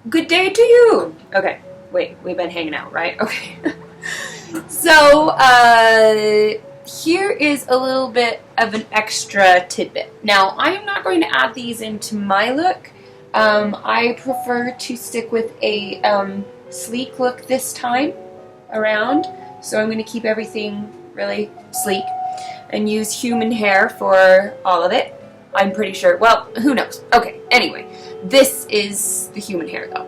Good day to you. Okay, wait, we've been hanging out, right? Okay. So, here is a little bit of an extra tidbit. Now, I am not going to add these into my look. I prefer to stick with a sleek look this time around. So I'm going to keep everything really sleek and use human hair for all of it. I'm pretty sure. Well, who knows? Okay, anyway, this is the human hair though.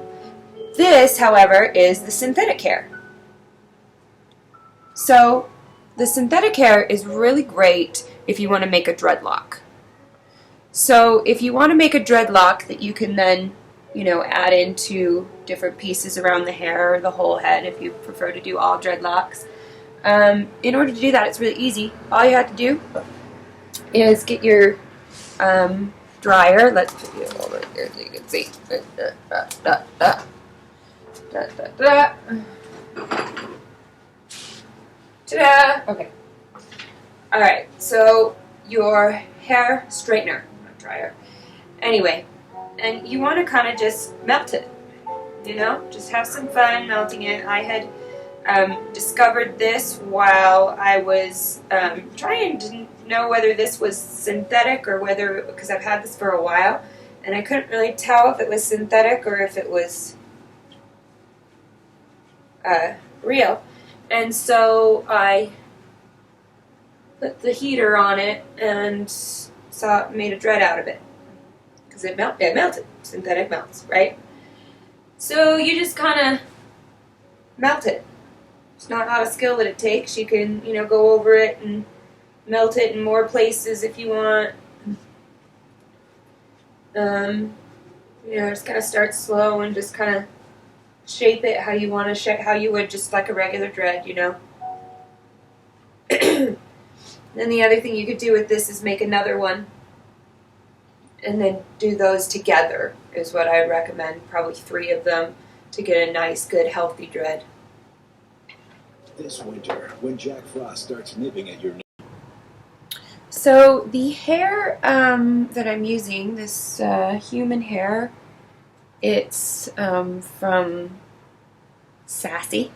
This, however, is the synthetic hair. So the synthetic hair is really great if you want to make a dreadlock. So if you want to make a dreadlock that you can then, you know, add into different pieces around the hair or the whole head if you prefer to do all dreadlocks. In order to do that, it's really easy. All you have to do is get your dryer. Let's put you over here so you can see. Ta-da! Okay. Alright, so your hair straightener, not dryer. Anyway, and you want to kind of just melt it. You know, just have some fun melting it. I had discovered this while I was trying to know whether this was synthetic or whether, because I've had this for a while, and I couldn't really tell if it was synthetic or if it was real. And so I put the heater on it and made a dread out of it. Because it melted. Synthetic melts, right? So you just kind of melt it. It's not a lot of skill that it takes. You can, you know, go over it and melt it in more places if you want. You know, just kind of start slow and just kind of shape it how you want to how you would just like a regular dread, you know. Then the other thing you could do with this is make another one and then do those together is what I recommend, probably 3 of them to get a nice, good, healthy dread. This winter, when Jack Frost starts nipping at your nose. So the hair that I'm using, this human hair, it's from Sassy.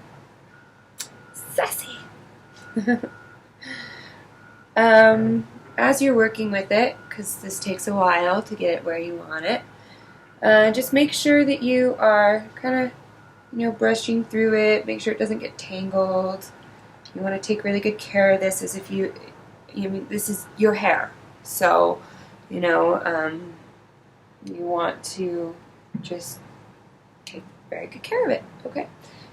As you're working with it, because this takes a while to get it where you want it, just make sure that you are kind of, you know, brushing through it. Make sure it doesn't get tangled. You want to take really good care of this as if this is your hair. So, you know, you want to just take very good care of it, okay?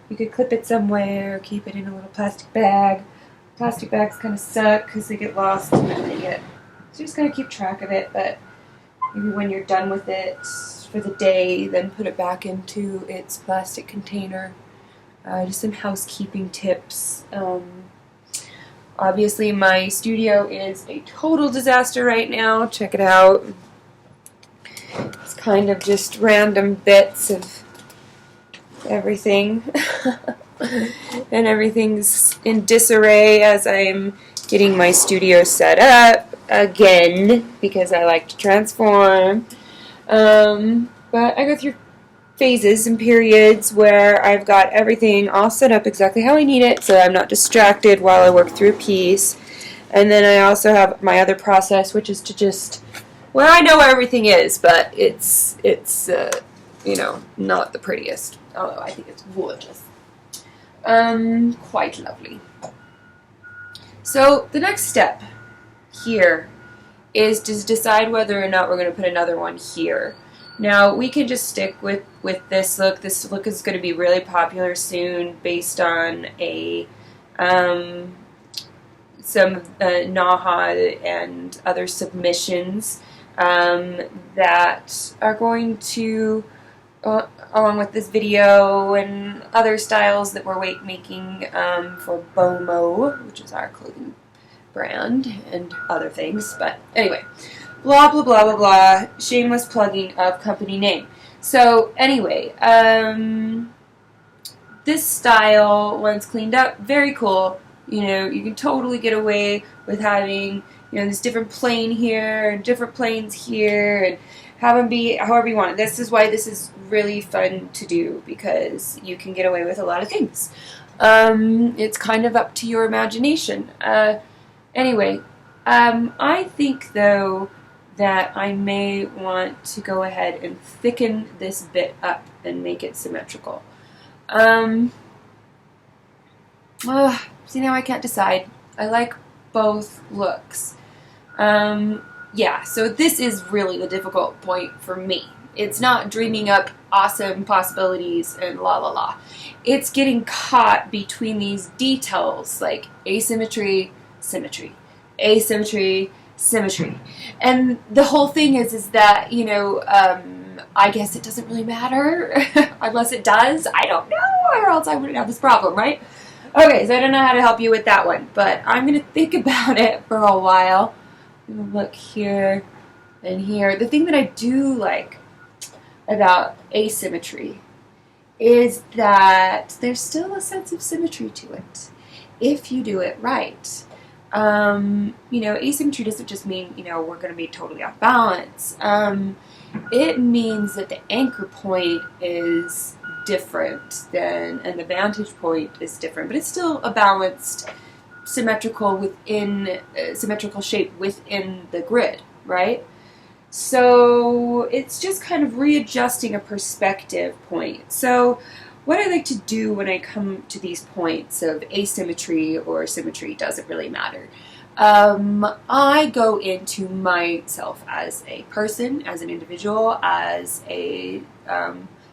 You could clip it somewhere, keep it in a little plastic bag. Plastic bags kind of suck because they get lost and then they get... So you just gotta keep track of it, but maybe when you're done with it for the day, then put it back into its plastic container. Just some housekeeping tips. Obviously my studio is a total disaster right now. Check it out. It's kind of just random bits of everything. And everything's in disarray as I'm getting my studio set up again because I like to transform. But I go through phases and periods where I've got everything all set up exactly how I need it so I'm not distracted while I work through a piece. And then I also have my other process, which is to just, well, I know where everything is, but it's you know, not the prettiest, although I think it's gorgeous. Quite lovely. So the next step here is to decide whether or not we're going to put another one here. Now we can just stick with this look. This look is going to be really popular soon based on a some NAHA and other submissions that are going to along with this video and other styles that we're making for BOMO, which is our clothing brand, and other things. But anyway, blah, blah, blah, blah, blah. Shameless plugging of company name. So anyway, this style, once cleaned up, very cool. You can totally get away with having, this different plane here and different planes here, and have them be however you want it. This is why this is really fun to do, because you can get away with a lot of things. It's kind of up to your imagination. Anyway, I think, though, that I may want to go ahead and thicken this bit up and make it symmetrical. See, now I can't decide. I like both looks. Yeah, so this is really the difficult point for me. It's not dreaming up awesome possibilities and la la la. It's getting caught between these details like asymmetry, symmetry, asymmetry, symmetry. And the whole thing is that, I guess it doesn't really matter unless it does. I don't know, or else I wouldn't have this problem, right? Okay, so I don't know how to help you with that one, but I'm going to think about it for a while. I'm going to look here and here. The thing that I do like about asymmetry is that there's still a sense of symmetry to it if you do it right. Asymmetry doesn't just mean, we're going to be totally off balance. It means that the anchor point is different and the vantage point is different, but it's still a balanced, symmetrical shape within the grid, right? So it's just kind of readjusting a perspective point. So what I like to do when I come to these points of asymmetry or symmetry doesn't really matter. I go into myself as a person, as an individual, as a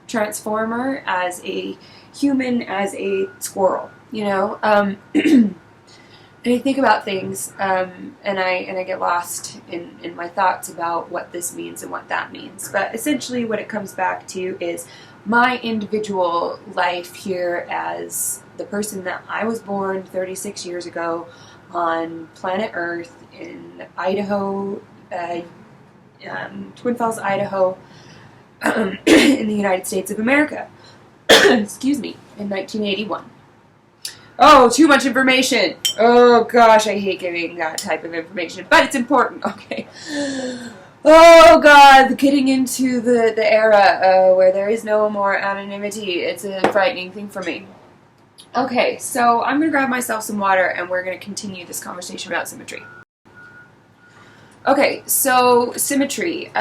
transformer, as a human, as a squirrel, and I think about things, and I get lost in my thoughts about what this means and what that means. But essentially what it comes back to is my individual life here as the person that I was born 36 years ago on planet Earth in Idaho, Twin Falls, Idaho, in the United States of America. Excuse me, in 1981. Oh, too much information. Oh gosh, I hate giving that type of information, but it's important. Okay. Oh God, getting into the era where there is no more anonymity. It's a frightening thing for me. Okay, so I'm going to grab myself some water and we're going to continue this conversation about symmetry. Okay, so symmetry.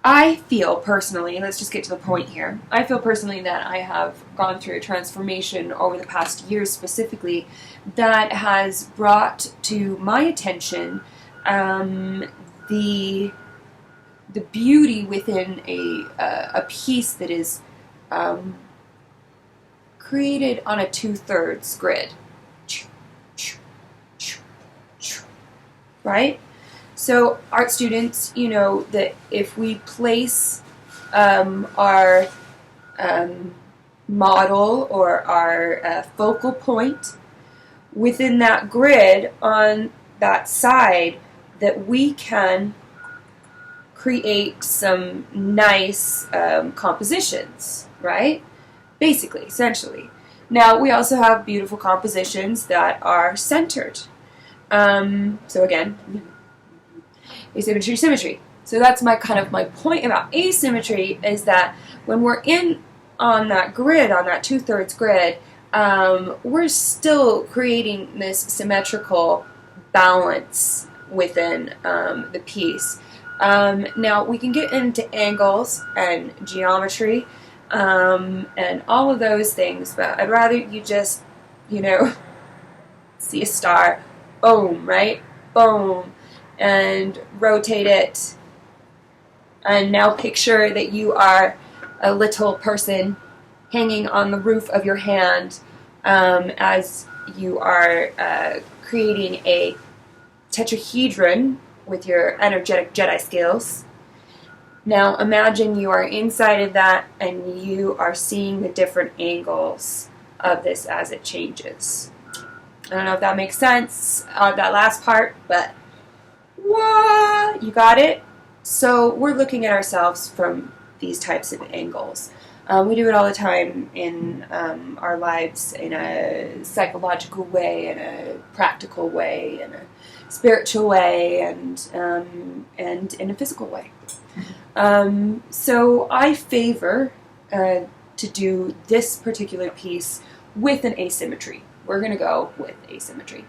I feel personally, let's just get to the point here, I feel personally that I have gone through a transformation over the past years specifically that has brought to my attention the beauty within a piece that is created on a 2/3 grid. Right? So art students, that if we place our model or our focal point within that grid on that side, that we can create some nice compositions, right? Basically, essentially. Now, we also have beautiful compositions that are centered. So again, asymmetry, symmetry. So that's my point about asymmetry, is that when we're on that grid, on that 2/3 grid, we're still creating this symmetrical balance within the piece. Now we can get into angles and geometry and all of those things, but I'd rather you just, see a star, boom, right? Boom. And rotate it, and now picture that you are a little person hanging on the roof of your hand as you are creating a tetrahedron with your energetic Jedi skills. Now imagine you are inside of that and you are seeing the different angles of this as it changes. I don't know if that makes sense, that last part, but what? You got it? So we're looking at ourselves from these types of angles. We do it all the time in our lives, in a psychological way, in a practical way, in a spiritual way, and in a physical way. So I favor to do this particular piece with an asymmetry. We're going to go with asymmetry.